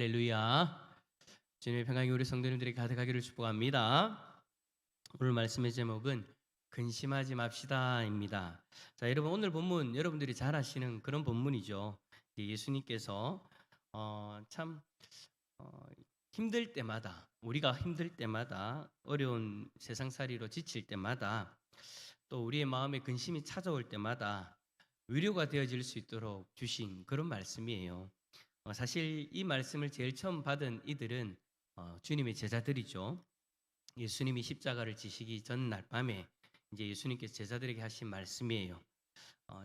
할렐루야. 주님의 평강이 우리 성도님들에게 가득하기를 축복합니다. 오늘 말씀의 제목은 근심하지 맙시다입니다. 자, 여러분 오늘 본문 여러분들이 잘 아시는 그런 본문이죠. 예수님께서 참 힘들 때마다, 우리가 힘들 때마다, 어려운 세상살이로 지칠 때마다, 또 우리의 마음에 근심이 찾아올 때마다 위로가 되어질 수 있도록 주신 그런 말씀이에요. 사실 이 말씀을 제일 처음 받은 이들은 주님의 제자들이죠. 예수님이 십자가를 지시기 전날 밤에 이제 예수님께서 제자들에게 하신 말씀이에요.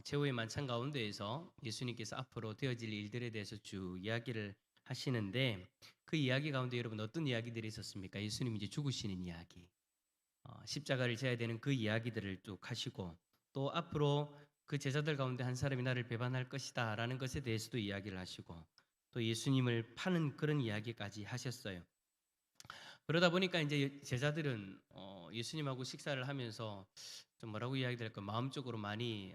최후의 만찬 가운데에서 예수님께서 앞으로 되어질 일들에 대해서 쭉 이야기를 하시는데, 그 이야기 가운데 여러분 어떤 이야기들이 있었습니까? 예수님이 이제 죽으시는 이야기, 십자가를 져야 되는 그 이야기들을 쭉 하시고, 또 앞으로 그 제자들 가운데 한 사람이 나를 배반할 것이다 라는 것에 대해서도 이야기를 하시고, 또 예수님을 파는 그런 이야기까지 하셨어요. 그러다 보니까 이제 제자들은 예수님하고 식사를 하면서 좀 뭐라고 이야기될까, 마음적으로 많이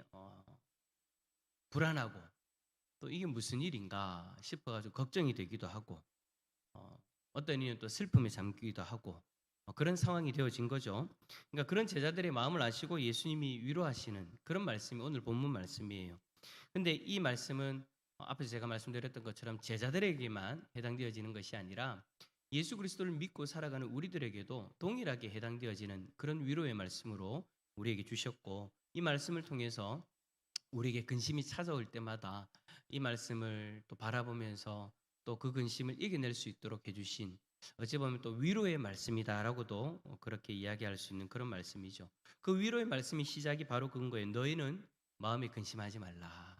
불안하고, 또 이게 무슨 일인가 싶어가지고 걱정이 되기도 하고, 어떤 이는 또 슬픔에 잠기기도 하고, 그런 상황이 되어진 거죠. 그러니까 그런 제자들의 마음을 아시고 예수님이 위로하시는 그런 말씀이 오늘 본문 말씀이에요. 근데 이 말씀은 앞에서 제가 말씀드렸던 것처럼 제자들에게만 해당되어지는 것이 아니라 예수 그리스도를 믿고 살아가는 우리들에게도 동일하게 해당되어지는 그런 위로의 말씀으로 우리에게 주셨고, 이 말씀을 통해서 우리에게 근심이 찾아올 때마다 이 말씀을 또 바라보면서 또 그 근심을 이겨낼 수 있도록 해주신, 어찌 보면 또 위로의 말씀이다라고도 그렇게 이야기할 수 있는 그런 말씀이죠. 그 위로의 말씀이 시작이 바로 그건 거예요. 너희는 마음에 근심하지 말라.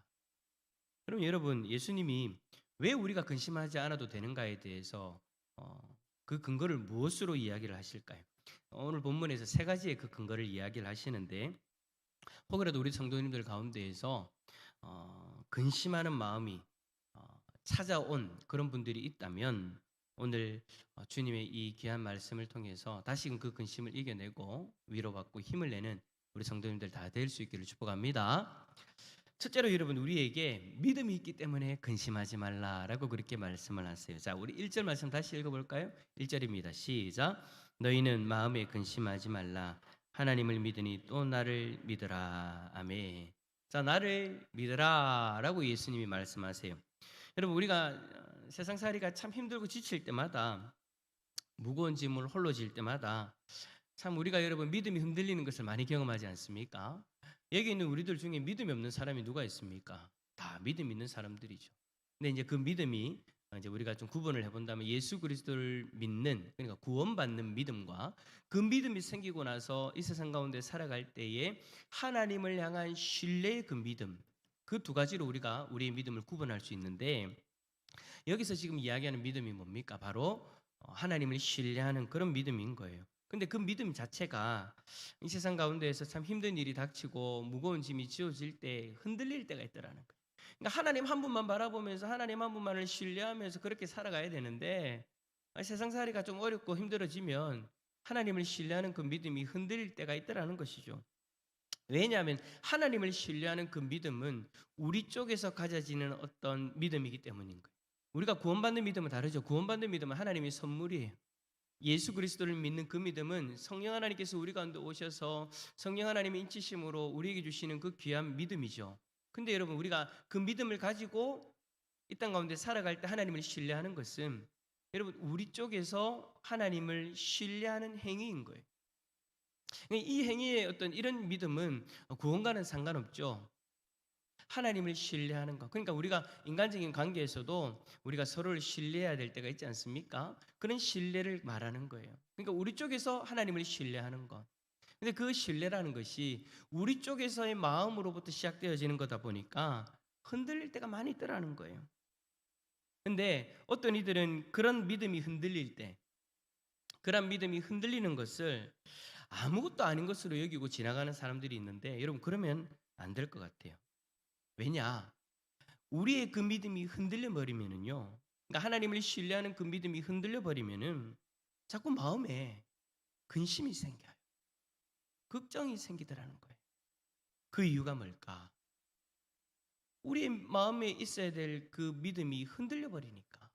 그럼 여러분, 예수님이 왜 우리가 근심하지 않아도 되는가에 대해서 그 근거를 무엇으로 이야기를 하실까요? 오늘 본문에서 세 가지의 그 근거를 이야기를 하시는데, 혹여라도 우리 성도님들 가운데에서 근심하는 마음이 찾아온 그런 분들이 있다면, 오늘 주님의 이 귀한 말씀을 통해서 다시금 그 근심을 이겨내고 위로받고 힘을 내는 우리 성도님들 다 될 수 있기를 축복합니다. 첫째로 여러분, 우리에게 믿음이 있기 때문에 근심하지 말라라고 그렇게 말씀을 하세요. 자, 우리 1절 말씀 다시 읽어볼까요? 1절입니다. 시작. 너희는 마음에 근심하지 말라. 하나님을 믿으니 또 나를 믿으라. 아멘. 자, 나를 믿으라라고 예수님이 말씀하세요. 여러분, 우리가 세상살이가 참 힘들고 지칠 때마다, 무거운 짐을 홀로 질 때마다 참 우리가 여러분 믿음이 흔들리는 것을 많이 경험하지 않습니까? 여기 있는 우리들 중에 믿음이 없는 사람이 누가 있습니까? 다 믿음 있는 사람들이죠. 근데 이제 그 믿음이 이제 우리가 좀 구분을 해본다면, 예수 그리스도를 믿는, 그러니까 구원받는 믿음과 그 믿음이 생기고 나서 이 세상 가운데 살아갈 때에 하나님을 향한 신뢰의 그 믿음, 그 두 가지로 우리가 우리의 믿음을 구분할 수 있는데, 여기서 지금 이야기하는 믿음이 뭡니까? 바로 하나님을 신뢰하는 그런 믿음인 거예요. 근데 그 믿음 자체가 이 세상 가운데에서 참 힘든 일이 닥치고 무거운 짐이 지어질 때 흔들릴 때가 있더라는 거예요. 그러니까 하나님 한 분만 바라보면서 하나님 한 분만을 신뢰하면서 그렇게 살아가야 되는데, 세상살이가 좀 어렵고 힘들어지면 하나님을 신뢰하는 그 믿음이 흔들릴 때가 있더라는 것이죠. 왜냐하면 하나님을 신뢰하는 그 믿음은 우리 쪽에서 가져지는 어떤 믿음이기 때문인 거예요. 우리가 구원받는 믿음은 다르죠. 구원받는 믿음은 하나님의 선물이에요. 예수 그리스도를 믿는 그 믿음은 성령 하나님께서 우리 가운데 오셔서 성령 하나님의 인치심으로 우리에게 주시는 그 귀한 믿음이죠. 근데 여러분, 우리가 그 믿음을 가지고 이 땅 가운데 살아갈 때 하나님을 신뢰하는 것은 여러분 우리 쪽에서 하나님을 신뢰하는 행위인 거예요. 이 행위의 어떤 이런 믿음은 구원과는 상관없죠. 하나님을 신뢰하는 것. 그러니까 우리가 인간적인 관계에서도 우리가 서로를 신뢰해야 될 때가 있지 않습니까? 그런 신뢰를 말하는 거예요. 그러니까 우리 쪽에서 하나님을 신뢰하는 것. 근데 그 신뢰라는 것이 우리 쪽에서의 마음으로부터 시작되어지는 거다 보니까 흔들릴 때가 많이 있더라는 거예요. 근데 어떤 이들은 그런 믿음이 흔들릴 때, 그런 믿음이 흔들리는 것을 아무것도 아닌 것으로 여기고 지나가는 사람들이 있는데, 여러분 그러면 안 될 것 같아요. 왜냐? 우리의 그 믿음이 흔들려 버리면은요, 그러니까 하나님을 신뢰하는 그 믿음이 흔들려 버리면은 자꾸 마음에 근심이 생겨요. 걱정이 생기더라는 거예요. 그 이유가 뭘까? 우리의 마음에 있어야 될 그 믿음이 흔들려 버리니까.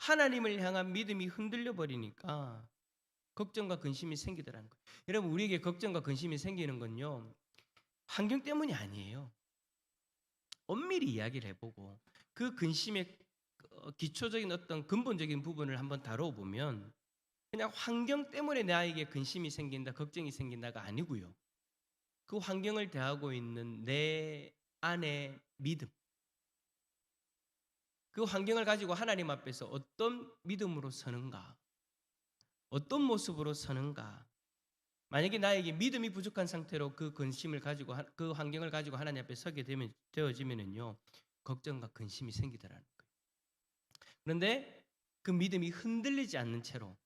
하나님을 향한 믿음이 흔들려 버리니까 걱정과 근심이 생기더라는 거예요. 여러분, 우리에게 걱정과 근심이 생기는 건요, 환경 때문이 아니에요. 엄밀히 이야기를 해보고 그 근심의 기초적인 어떤 근본적인 부분을 한번 다뤄보면 그냥 환경 때문에 나에게 근심이 생긴다, 걱정이 생긴다가 아니고요. 그 환경을 대하고 있는 내 안의 믿음, 그 환경을 가지고 하나님 앞에서 어떤 믿음으로 서는가, 어떤 모습으로 서는가. 만약에 나에게 믿음이 부족한 상태로 그 근심을 가지고 그 환경을 가지고 하나님 앞에 서게 되어지면은요, 걱정과 근심이 생기더라는 거예요. 그런데 그 믿음이 흔들리지 않는 채로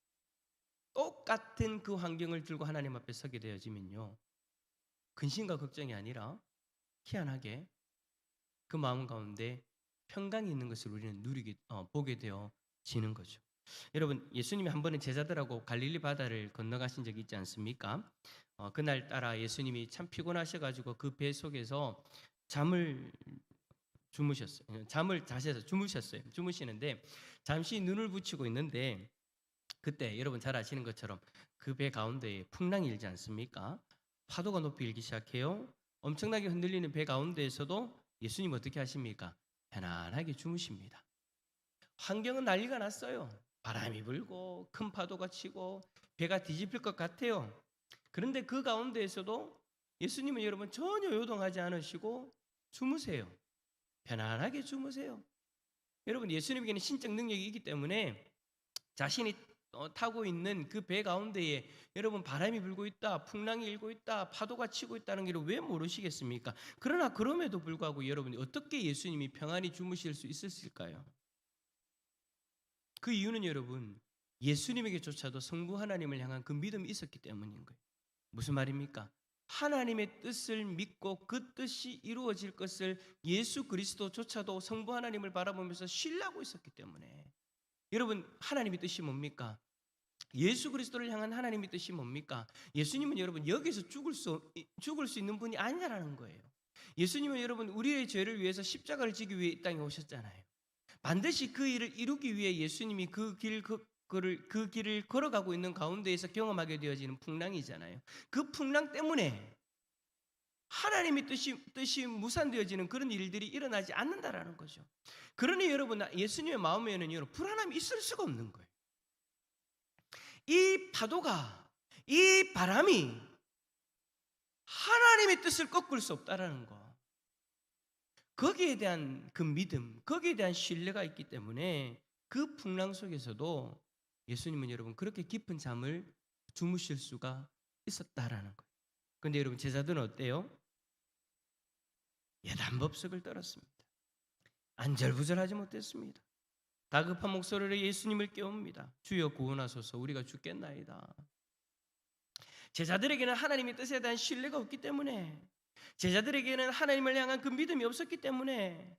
똑같은 그 환경을 들고 하나님 앞에 서게 되어지면요, 근심과 걱정이 아니라 희한하게 그 마음 가운데 평강이 있는 것을 우리는 보게 되어지는 거죠. 여러분, 예수님이 한 번은 제자들하고 갈릴리 바다를 건너가신 적이 있지 않습니까? 그날 따라 예수님이 참 피곤하셔가지고 그 배 속에서 잠을 주무셨어요. 잠을 자셔서 주무셨어요. 주무시는데 잠시 눈을 붙이고 있는데 그때 여러분 잘 아시는 것처럼 그 배 가운데에 풍랑이 일지 않습니까? 파도가 높이 일기 시작해요. 엄청나게 흔들리는 배 가운데에서도 예수님 어떻게 하십니까? 편안하게 주무십니다. 환경은 난리가 났어요. 바람이 불고 큰 파도가 치고 배가 뒤집힐 것 같아요. 그런데 그 가운데에서도 예수님은 여러분 전혀 요동하지 않으시고 주무세요. 편안하게 주무세요. 여러분, 예수님에게는 신적 능력이 있기 때문에 자신이 타고 있는 그 배 가운데에 여러분 바람이 불고 있다, 풍랑이 일고 있다, 파도가 치고 있다는 걸 왜 모르시겠습니까? 그러나 그럼에도 불구하고 여러분이 어떻게 예수님이 평안히 주무실 수 있었을까요? 그 이유는 여러분, 예수님에게조차도 성부 하나님을 향한 그 믿음이 있었기 때문인 거예요. 무슨 말입니까? 하나님의 뜻을 믿고 그 뜻이 이루어질 것을 예수 그리스도조차도 성부 하나님을 바라보면서 신뢰하고 있었기 때문에. 여러분, 하나님의 뜻이 뭡니까? 예수 그리스도를 향한 하나님의 뜻이 뭡니까? 예수님은 여러분 여기서 죽을 수 있는 분이 아니라는 거예요. 예수님은 여러분 우리의 죄를 위해서 십자가를 지기 위해 이 땅에 오셨잖아요. 반드시 그 일을 이루기 위해 예수님이 그 길을 걸어가고 있는 가운데에서 경험하게 되어지는 풍랑이잖아요. 그 풍랑 때문에 하나님의 뜻이 무산되어지는 그런 일들이 일어나지 않는다라는 거죠. 그러니 여러분, 예수님의 마음에는 여러분 불안함이 있을 수가 없는 거예요. 이 파도가, 이 바람이 하나님의 뜻을 꺾을 수 없다라는 거. 거기에 대한 그 믿음, 거기에 대한 신뢰가 있기 때문에 그 풍랑 속에서도 예수님은 여러분 그렇게 깊은 잠을 주무실 수가 있었다라는 거예요. 그런데 여러분 제자들은 어때요? 예단법석을 떨었습니다. 안절부절하지 못했습니다. 다급한 목소리로 예수님을 깨웁니다. 주여 구원하소서, 우리가 죽겠나이다. 제자들에게는 하나님의 뜻에 대한 신뢰가 없기 때문에, 제자들에게는 하나님을 향한 그 믿음이 없었기 때문에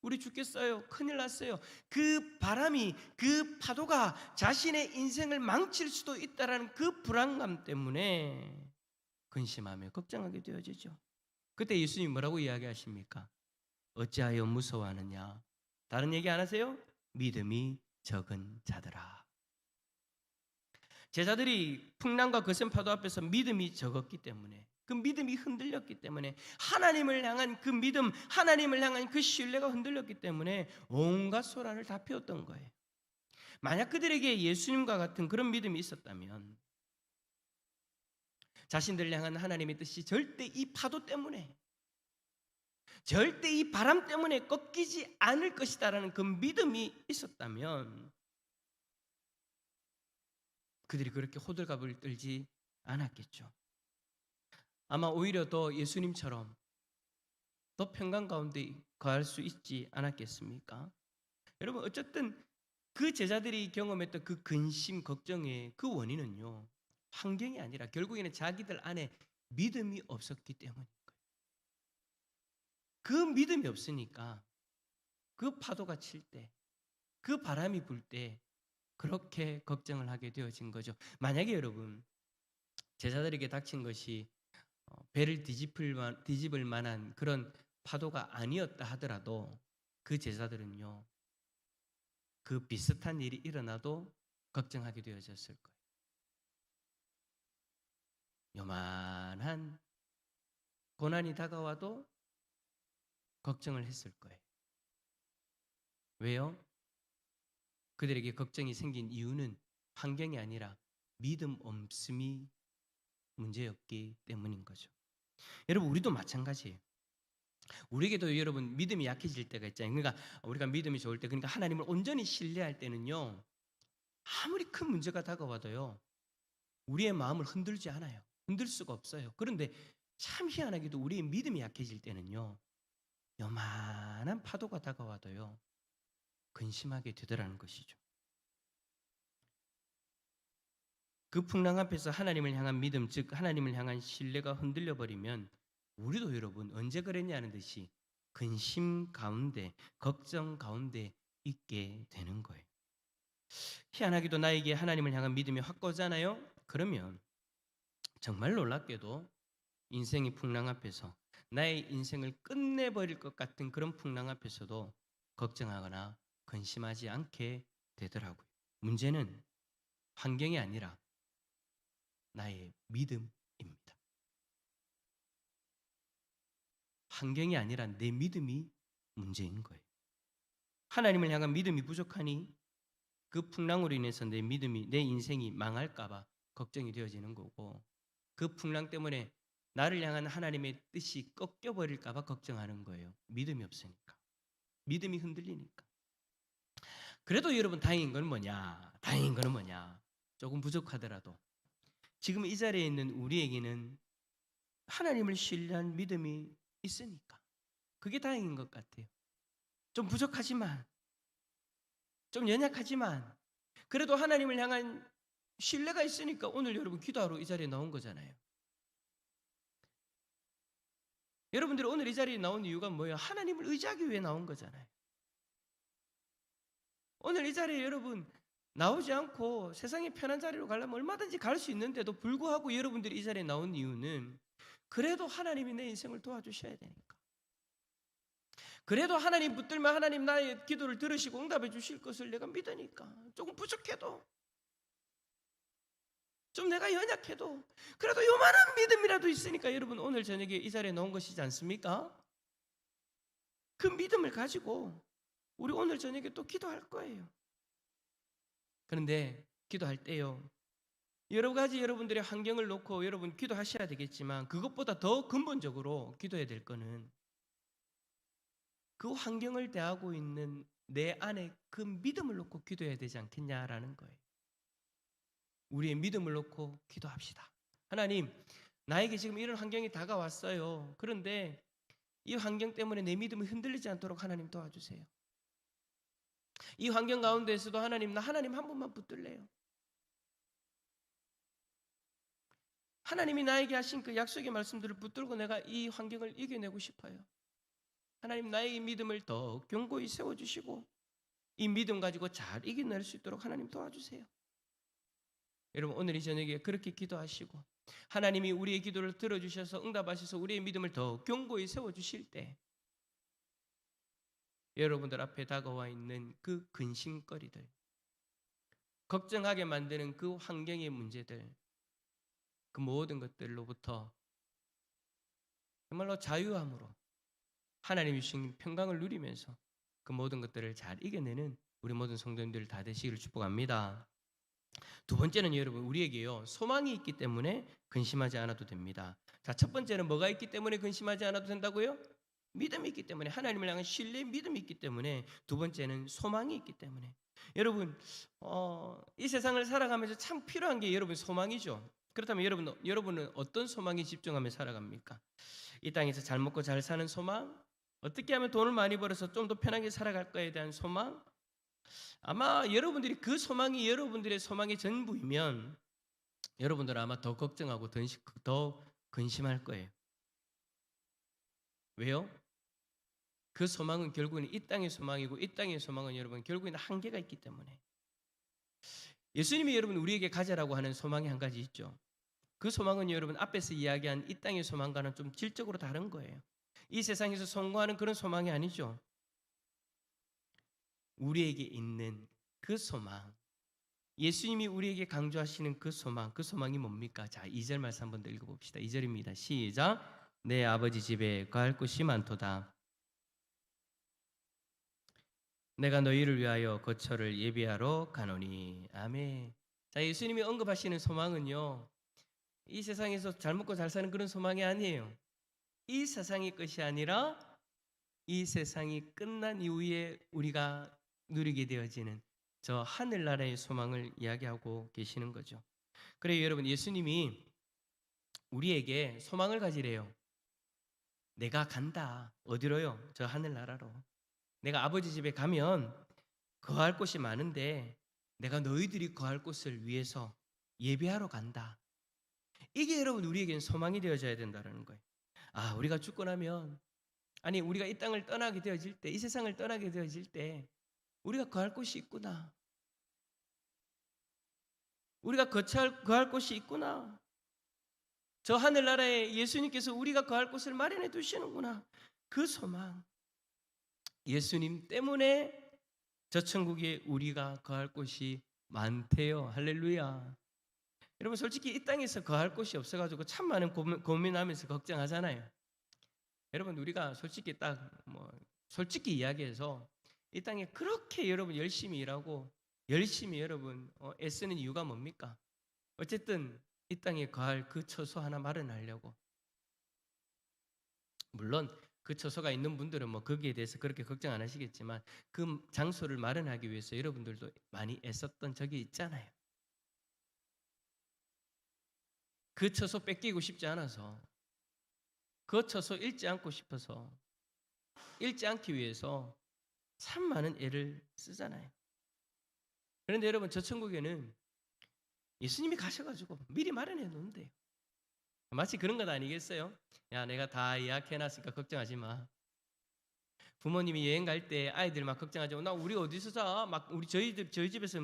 우리 죽겠어요, 큰일 났어요, 그 바람이, 그 파도가 자신의 인생을 망칠 수도 있다는 그 불안감 때문에 근심하며 걱정하게 되어지죠. 그때 예수님이 뭐라고 이야기하십니까? 어찌하여 무서워하느냐? 다른 얘기 안 하세요? 믿음이 적은 자들아. 제자들이 풍랑과 거센 파도 앞에서 믿음이 적었기 때문에, 그 믿음이 흔들렸기 때문에, 하나님을 향한 그 믿음, 하나님을 향한 그 신뢰가 흔들렸기 때문에 온갖 소란을 다 피웠던 거예요. 만약 그들에게 예수님과 같은 그런 믿음이 있었다면 자신들을 향한 하나님의 뜻이 절대 이 파도 때문에, 절대 이 바람 때문에 꺾이지 않을 것이다라는 그 믿음이 있었다면 그들이 그렇게 호들갑을 떨지 않았겠죠. 아마 오히려 더 예수님처럼 더 평강 가운데 거할 수 있지 않았겠습니까? 여러분, 어쨌든 그 제자들이 경험했던 그 근심, 걱정의 그 원인은요, 환경이 아니라 결국에는 자기들 안에 믿음이 없었기 때문인 거예요. 그 믿음이 없으니까 그 파도가 칠 때, 그 바람이 불 때 그렇게 걱정을 하게 되어진 거죠. 만약에 여러분 제자들에게 닥친 것이 배를 뒤집을 만한 그런 파도가 아니었다 하더라도 그 제자들은요 그 비슷한 일이 일어나도 걱정하게 되어졌을 거예요. 요만한 고난이 다가와도 걱정을 했을 거예요. 왜요? 그들에게 걱정이 생긴 이유는 환경이 아니라 믿음 없음이 문제였기 때문인 거죠. 여러분, 우리도 마찬가지예요. 우리에게도 여러분 믿음이 약해질 때가 있잖아요. 그러니까 우리가 믿음이 좋을 때, 그러니까 하나님을 온전히 신뢰할 때는요, 아무리 큰 문제가 다가와도요, 우리의 마음을 흔들지 않아요. 흔들 수가 없어요. 그런데 참 희한하게도 우리의 믿음이 약해질 때는요, 요만한 파도가 다가와도요, 근심하게 되더라는 것이죠. 그 풍랑 앞에서 하나님을 향한 믿음, 즉 하나님을 향한 신뢰가 흔들려 버리면 우리도 여러분 언제 그랬냐는 듯이 근심 가운데, 걱정 가운데 있게 되는 거예요. 희한하게도 나에게 하나님을 향한 믿음이 확고하잖아요. 그러면 정말 놀랍게도 인생의 풍랑 앞에서, 나의 인생을 끝내버릴 것 같은 그런 풍랑 앞에서도 걱정하거나 근심하지 않게 되더라고요. 문제는 환경이 아니라 나의 믿음입니다. 환경이 아니라 내 믿음이 문제인 거예요. 하나님을 향한 믿음이 부족하니 그 풍랑으로 인해서 내 믿음이, 내 인생이 망할까 봐 걱정이 되어지는 거고, 그 풍랑 때문에 나를 향한 하나님의 뜻이 꺾여버릴까 봐 걱정하는 거예요. 믿음이 없으니까. 믿음이 흔들리니까. 그래도 여러분 다행인 건 뭐냐? 다행인 거는 뭐냐? 조금 부족하더라도 지금 이 자리에 있는 우리에게는 하나님을 신뢰한 믿음이 있으니까 그게 다행인 것 같아요. 좀 부족하지만, 좀 연약하지만 그래도 하나님을 향한 신뢰가 있으니까 오늘 여러분 기도하러 이 자리에 나온 거잖아요. 여러분들이 오늘 이 자리에 나온 이유가 뭐예요? 하나님을 의지하기 위해 나온 거잖아요. 오늘 이 자리에 여러분 나오지 않고 세상의 편한 자리로 가려면 얼마든지 갈 수 있는데도 불구하고 여러분들이 이 자리에 나온 이유는 그래도 하나님이 내 인생을 도와주셔야 되니까. 그래도 하나님 붙들면 하나님 나의 기도를 들으시고 응답해 주실 것을 내가 믿으니까. 조금 부족해도, 좀 내가 연약해도 그래도 요만한 믿음이라도 있으니까 여러분 오늘 저녁에 이 자리에 나온 것이지 않습니까? 그 믿음을 가지고 우리 오늘 저녁에 또 기도할 거예요. 그런데 기도할 때요, 여러 가지 여러분들의 환경을 놓고 여러분 기도하셔야 되겠지만 그것보다 더 근본적으로 기도해야 될 거는 그 환경을 대하고 있는 내 안에 그 믿음을 놓고 기도해야 되지 않겠냐라는 거예요. 우리의 믿음을 놓고 기도합시다. 하나님, 나에게 지금 이런 환경이 다가왔어요. 그런데 이 환경 때문에 내 믿음이 흔들리지 않도록 하나님 도와주세요. 이 환경 가운데에서도 하나님, 나 하나님 한 분만 붙들래요. 하나님이 나에게 하신 그 약속의 말씀들을 붙들고 내가 이 환경을 이겨내고 싶어요. 하나님, 나의 믿음을 더 견고히 세워주시고 이 믿음 가지고 잘 이겨낼 수 있도록 하나님 도와주세요. 여러분 오늘 이 저녁에 그렇게 기도하시고 하나님이 우리의 기도를 들어주셔서 응답하셔서 우리의 믿음을 더 견고히 세워주실 때 여러분들 앞에 다가와 있는 그 근심거리들, 걱정하게 만드는 그 환경의 문제들, 그 모든 것들로부터 정말로 자유함으로 하나님이 주신 평강을 누리면서 그 모든 것들을 잘 이겨내는 우리 모든 성도님들 다 되시기를 축복합니다. 두 번째는 여러분 우리에게요 소망이 있기 때문에 근심하지 않아도 됩니다. 자, 첫 번째는 뭐가 있기 때문에 근심하지 않아도 된다고요? 믿음이 있기 때문에, 하나님을 향한 신뢰의 믿음이 있기 때문에. 두 번째는 소망이 있기 때문에. 여러분 이 세상을 살아가면서 참 필요한 게 여러분 소망이죠. 그렇다면 여러분은 어떤 소망에 집중하며 살아갑니까? 이 땅에서 잘 먹고 잘 사는 소망? 어떻게 하면 돈을 많이 벌어서 좀 더 편하게 살아갈 거에 대한 소망? 아마 여러분들이 그 소망이 여러분들의 소망의 전부이면 여러분들은 아마 더 걱정하고 더 근심할 거예요. 왜요? 그 소망은 결국은 이 땅의 소망이고 이 땅의 소망은 여러분 결국에는 한계가 있기 때문에. 예수님이 여러분 우리에게 가져라고 하는 소망이 한 가지 있죠. 그 소망은 여러분 앞에서 이야기한 이 땅의 소망과는 좀 질적으로 다른 거예요. 이 세상에서 성공하는 그런 소망이 아니죠. 우리에게 있는 그 소망, 예수님이 우리에게 강조하시는 그 소망, 그 소망이 뭡니까? 자, 2절 말씀 한번 더 읽어봅시다. 2절입니다. 시작. 내 아버지 집에 거할 곳이 많도다. 내가 너희를 위하여 거처를 예비하러 가노니. 아멘. 자, 예수님이 언급하시는 소망은요, 이 세상에서 잘 먹고 잘 사는 그런 소망이 아니에요. 이 세상의 것이 아니라 이 세상이 끝난 이후에 우리가 누리게 되어지는 저 하늘나라의 소망을 이야기하고 계시는 거죠. 그래요, 여러분, 예수님이 우리에게 소망을 가지래요. 내가 간다. 어디로요? 저 하늘나라로. 내가 아버지 집에 가면 거할 곳이 많은데 내가 너희들이 거할 곳을 위해서 예배하러 간다. 이게 여러분 우리에게는 소망이 되어져야 된다는 거예요. 아, 우리가 죽고 나면, 아니 우리가 이 땅을 떠나게 되어질 때, 이 세상을 떠나게 되어질 때 우리가 거할 곳이 있구나. 우리가 거할 곳이 있구나. 저 하늘나라에 예수님께서 우리가 거할 곳을 마련해 두시는구나. 그 소망. 예수님 때문에 저 천국에 우리가 거할 곳이 많대요. 할렐루야. 여러분, 솔직히 이 땅에서 거할 곳이 없어가지고 참 많은 고민하면서 걱정하잖아요. 여러분, 우리가 솔직히 솔직히 이야기해서 이 땅에 그렇게 여러분 열심히 일하고 열심히 여러분 애쓰는 이유가 뭡니까? 어쨌든 이 땅에 거할 그 처소 하나 마련하려고. 물론 그 처소가 있는 분들은 거기에 대해서 그렇게 걱정 안 하시겠지만 그 장소를 마련하기 위해서 여러분들도 많이 애썼던 적이 있잖아요. 그 처소 뺏기고 싶지 않아서, 그 처소 잃지 않고 싶어서, 잃지 않기 위해서 참 많은 애를 쓰잖아요. 그런데 여러분, 저 천국에는 예수님이 가셔가지고 미리 마련해 놓는데요. 마치 그런 것 아니겠어요? 야, 내가 다 예약해놨으니까 걱정하지 마. 부모님이 여행 갈 때 아이들 막 걱정하죠. 나 우리 어디서 자? 막 우리 저희 집에서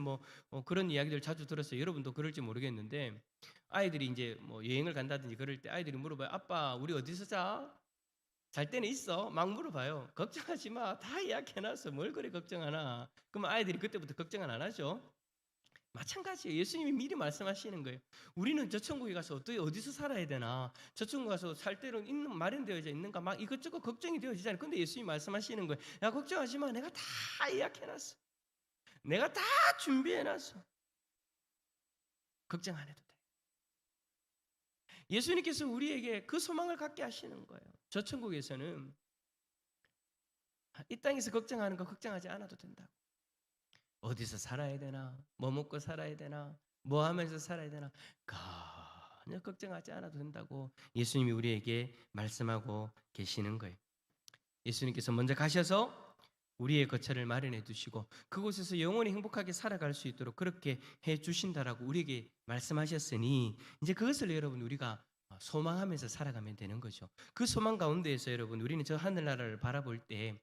그런 이야기들 자주 들었어요. 여러분도 그럴지 모르겠는데 아이들이 이제 여행을 간다든지 그럴 때 아이들이 물어봐요. 아빠, 우리 어디서 자? 잘 때는 있어? 막 물어봐요. 걱정하지 마. 다 예약해놨어. 뭘 그래 걱정하나? 그러면 아이들이 그때부터 걱정은 안 하죠. 마찬가지예요. 예수님이 미리 말씀하시는 거예요. 우리는 저 천국에 가서 어디서 살아야 되나? 저 천국 가서 살 때는 마련되어져 있는가? 막 이것저것 걱정이 되어지잖아요. 근데 예수님이 말씀하시는 거예요. 야, 걱정하지 마. 내가 다 예약해놨어. 내가 다 준비해놨어. 걱정 안 해도 돼. 예수님께서 우리에게 그 소망을 갖게 하시는 거예요. 저 천국에서는 이 땅에서 걱정하는 거 걱정하지 않아도 된다고. 어디서 살아야 되나? 뭐 먹고 살아야 되나? 뭐 하면서 살아야 되나? 전혀 걱정하지 않아도 된다고 예수님이 우리에게 말씀하고 계시는 거예요. 예수님께서 먼저 가셔서 우리의 거처를 마련해 두시고 그곳에서 영원히 행복하게 살아갈 수 있도록 그렇게 해 주신다라고 우리에게 말씀하셨으니 이제 그것을 여러분 우리가 소망하면서 살아가면 되는 거죠. 그 소망 가운데에서 여러분 우리는 저 하늘나라를 바라볼 때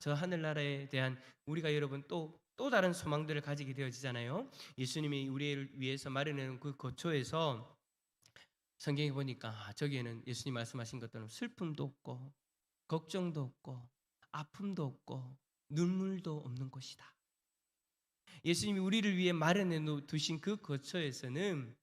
저 하늘나라에 대한 우리가 여러분 또 다른 소망들을 가지게 되어지잖아요. 예수님이 우리를 위해서 마련해 놓은 그 거처에서 성경에 보니까 저기에는 예수님 말씀하신 것처럼 슬픔도 없고 걱정도 없고 아픔도 없고 눈물도 없는 곳이다. 예수님이 우리를 위해 마련해 두신 그 거처에서는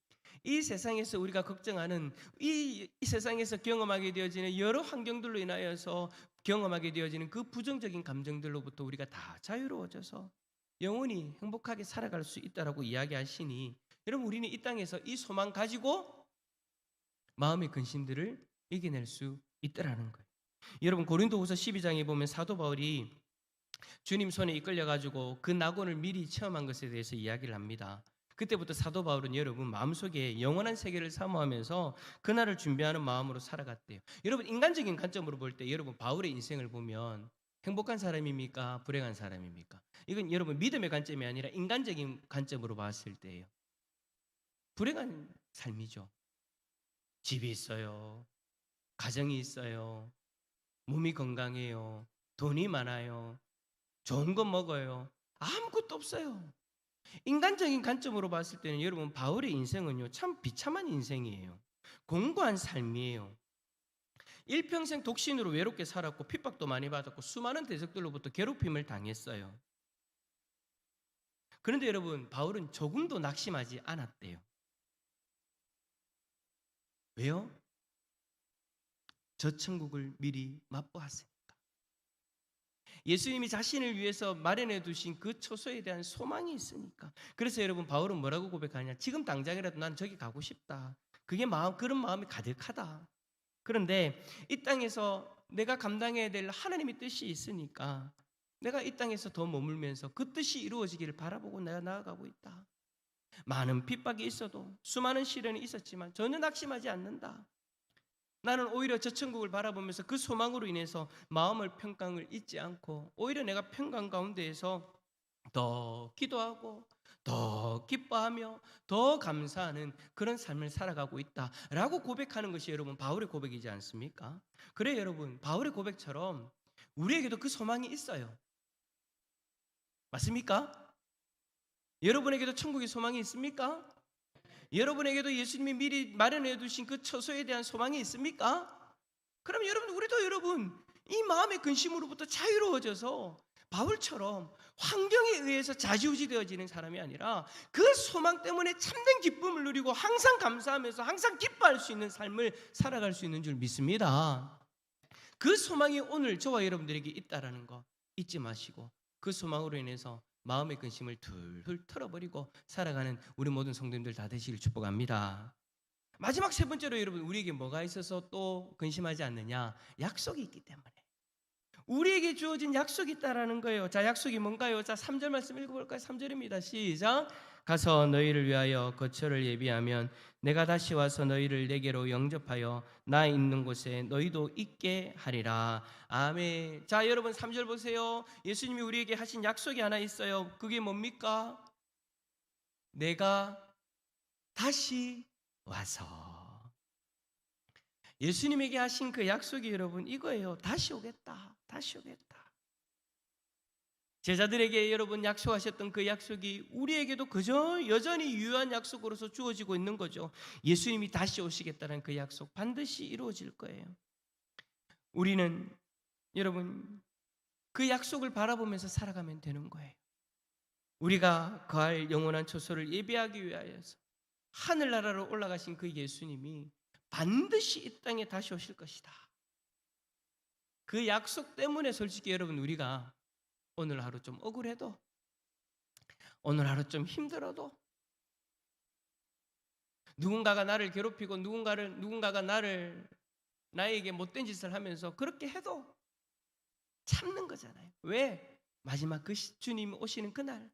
이 세상에서 우리가 걱정하는 이 세상에서 경험하게 되어지는 여러 환경들로 인하여서 경험하게 되어지는 그 부정적인 감정들로부터 우리가 다 자유로워져서 영원히 행복하게 살아갈 수 있다라고 이야기하시니 여러분 우리는 이 땅에서 이 소망 가지고 마음의 근심들을 이겨낼 수 있다라는 거예요. 여러분 고린도후서 12장에 보면 사도 바울이 주님 손에 이끌려 가지고 그 낙원을 미리 체험한 것에 대해서 이야기를 합니다. 그때부터 사도 바울은 여러분 마음속에 영원한 세계를 사모하면서 그날을 준비하는 마음으로 살아갔대요. 여러분 인간적인 관점으로 볼 때 여러분 바울의 인생을 보면 행복한 사람입니까? 불행한 사람입니까? 이건 여러분 믿음의 관점이 아니라 인간적인 관점으로 봤을 때예요. 불행한 삶이죠. 집이 있어요. 가정이 있어요. 몸이 건강해요. 돈이 많아요. 좋은 거 먹어요. 아무것도 없어요. 인간적인 관점으로 봤을 때는 여러분 바울의 인생은요 참 비참한 인생이에요. 공고한 삶이에요. 일평생 독신으로 외롭게 살았고 핍박도 많이 받았고 수많은 대적들로부터 괴롭힘을 당했어요. 그런데 여러분, 바울은 조금도 낙심하지 않았대요. 왜요? 저 천국을 미리 맛보았으니까. 예수님이 자신을 위해서 마련해 두신 그 초소에 대한 소망이 있으니까. 그래서 여러분, 바울은 뭐라고 고백하냐? 지금 당장이라도 난 저기 가고 싶다. 그런 마음이 가득하다. 그런데 이 땅에서 내가 감당해야 될 하나님의 뜻이 있으니까 내가 이 땅에서 더 머물면서 그 뜻이 이루어지기를 바라보고 내가 나아가고 있다. 많은 핍박이 있어도, 수많은 시련이 있었지만 전혀 낙심하지 않는다. 나는 오히려 저 천국을 바라보면서 그 소망으로 인해서 마음을 평강을 잊지 않고 오히려 내가 평강 가운데에서 더 기도하고 더 기뻐하며 더 감사하는 그런 삶을 살아가고 있다라고 고백하는 것이 여러분, 바울의 고백이지 않습니까? 그래 여러분, 바울의 고백처럼 우리에게도 그 소망이 있어요. 맞습니까? 여러분에게도 천국의 소망이 있습니까? 여러분에게도 예수님이 미리 마련해 두신 그 처소에 대한 소망이 있습니까? 그럼 여러분, 우리도 여러분 이 마음의 근심으로부터 자유로워져서 바울처럼 환경에 의해서 좌지우지 되어지는 사람이 아니라 그 소망 때문에 참된 기쁨을 누리고 항상 감사하면서 항상 기뻐할 수 있는 삶을 살아갈 수 있는 줄 믿습니다. 그 소망이 오늘 저와 여러분들에게 있다라는 거 잊지 마시고 그 소망으로 인해서 마음의 근심을 툴툴 털어버리고 살아가는 우리 모든 성도님들 다 되시길 축복합니다. 마지막 세 번째로 여러분, 우리에게 뭐가 있어서 또 근심하지 않느냐? 약속이 있기 때문에. 우리에게 주어진 약속이 있다라는 거예요. 자, 약속이 뭔가요? 자, 3절 말씀 읽어볼까요? 3절입니다. 시작. 가서 너희를 위하여 거처를 예비하면 내가 다시 와서 너희를 내게로 영접하여 나 있는 곳에 너희도 있게 하리라. 아멘. 자, 여러분 3절 보세요. 예수님이 우리에게 하신 약속이 하나 있어요. 그게 뭡니까? 내가 다시 와서. 예수님에게 하신 그 약속이 여러분 이거예요. 다시 오겠다. 다시 오겠다. 제자들에게 여러분 약속하셨던 그 약속이 우리에게도 그저 여전히 유효한 약속으로서 주어지고 있는 거죠. 예수님이 다시 오시겠다는 그 약속 반드시 이루어질 거예요. 우리는 여러분 그 약속을 바라보면서 살아가면 되는 거예요. 우리가 거할 영원한 초소를 예비하기 위하여서 하늘나라로 올라가신 그 예수님이 반드시 이 땅에 다시 오실 것이다. 그 약속 때문에 솔직히 여러분, 우리가 오늘 하루 좀 억울해도, 오늘 하루 좀 힘들어도, 누군가가 나를 괴롭히고 누군가가 나에게 못된 짓을 하면서 그렇게 해도 참는 거잖아요. 왜? 마지막 그 주님 오시는 그날,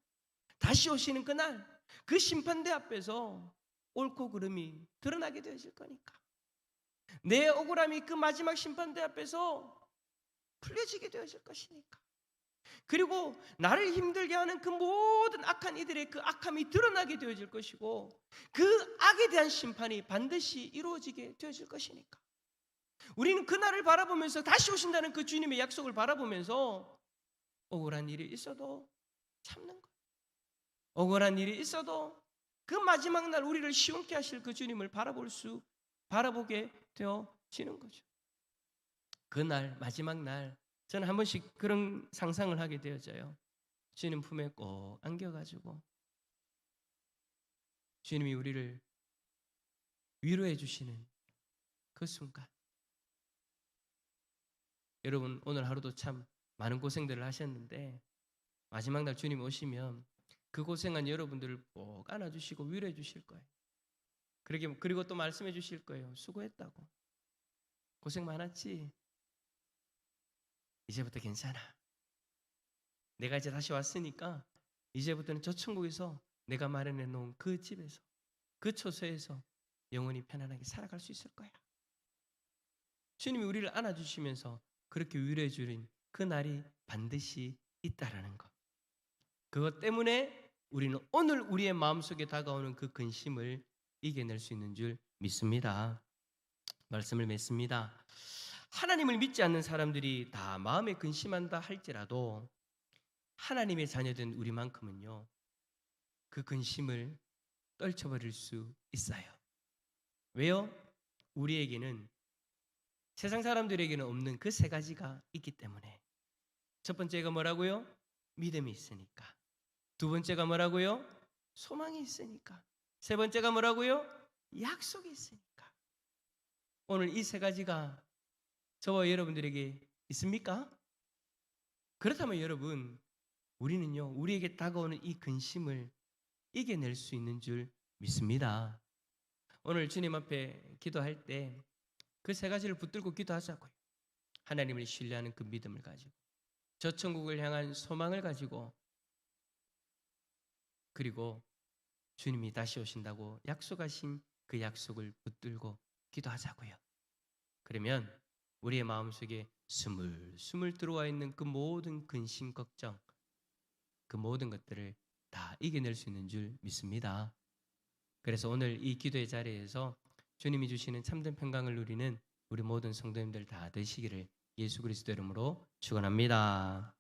다시 오시는 그날, 그 심판대 앞에서 옳고 그름이 드러나게 되어질 거니까. 내 억울함이 그 마지막 심판대 앞에서 풀려지게 되어질 것이니까. 그리고 나를 힘들게 하는 그 모든 악한 이들의 그 악함이 드러나게 되어질 것이고 그 악에 대한 심판이 반드시 이루어지게 되어질 것이니까. 우리는 그날을 바라보면서 다시 오신다는 그 주님의 약속을 바라보면서 억울한 일이 있어도 참는 거예요. 억울한 일이 있어도 그 마지막 날 우리를 시원케 하실 그 주님을 바라보게 되어지는 거죠. 그날 마지막 날 저는 한 번씩 그런 상상을 하게 되어져요. 주님 품에 꼭 안겨가지고 주님이 우리를 위로해 주시는 그 순간. 여러분 오늘 하루도 참 많은 고생들을 하셨는데 마지막 날 주님 오시면 그 고생한 여러분들을 꼭 안아주시고 위로해 주실 거예요. 그리고 또 말씀해 주실 거예요. 수고했다고. 고생 많았지? 이제부터 괜찮아. 내가 이제 다시 왔으니까 이제부터는 저 천국에서 내가 마련해 놓은 그 집에서, 그 초소에서 영원히 편안하게 살아갈 수 있을 거야. 주님이 우리를 안아주시면서 그렇게 위로해 주린 그 날이 반드시 있다라는 것. 그것 때문에 우리는 오늘 우리의 마음속에 다가오는 그 근심을 이겨낼 수 있는 줄 믿습니다. 말씀을 맺습니다. 하나님을 믿지 않는 사람들이 다 마음에 근심한다 할지라도 하나님의 자녀된 우리만큼은요, 그 근심을 떨쳐버릴 수 있어요. 왜요? 우리에게는 세상 사람들에게는 없는 그 세 가지가 있기 때문에. 첫 번째가 뭐라고요? 믿음이 있으니까. 두 번째가 뭐라고요? 소망이 있으니까. 세 번째가 뭐라고요? 약속이 있으니까. 오늘 이 세 가지가 저와 여러분들에게 있습니까? 그렇다면 여러분, 우리는요, 우리에게 다가오는 이 근심을 이겨낼 수 있는 줄 믿습니다. 오늘 주님 앞에 기도할 때 그 세 가지를 붙들고 기도하자고요. 하나님을 신뢰하는 그 믿음을 가지고, 저 천국을 향한 소망을 가지고, 그리고 주님이 다시 오신다고 약속하신 그 약속을 붙들고 기도하자고요. 그러면 우리의 마음속에 스물스물 들어와 있는 그 모든 근심, 걱정, 그 모든 것들을 다 이겨낼 수 있는 줄 믿습니다. 그래서 오늘 이 기도의 자리에서 주님이 주시는 참된 평강을 누리는 우리 모든 성도님들 다 되시기를 예수 그리스도 이름으로 축원합니다.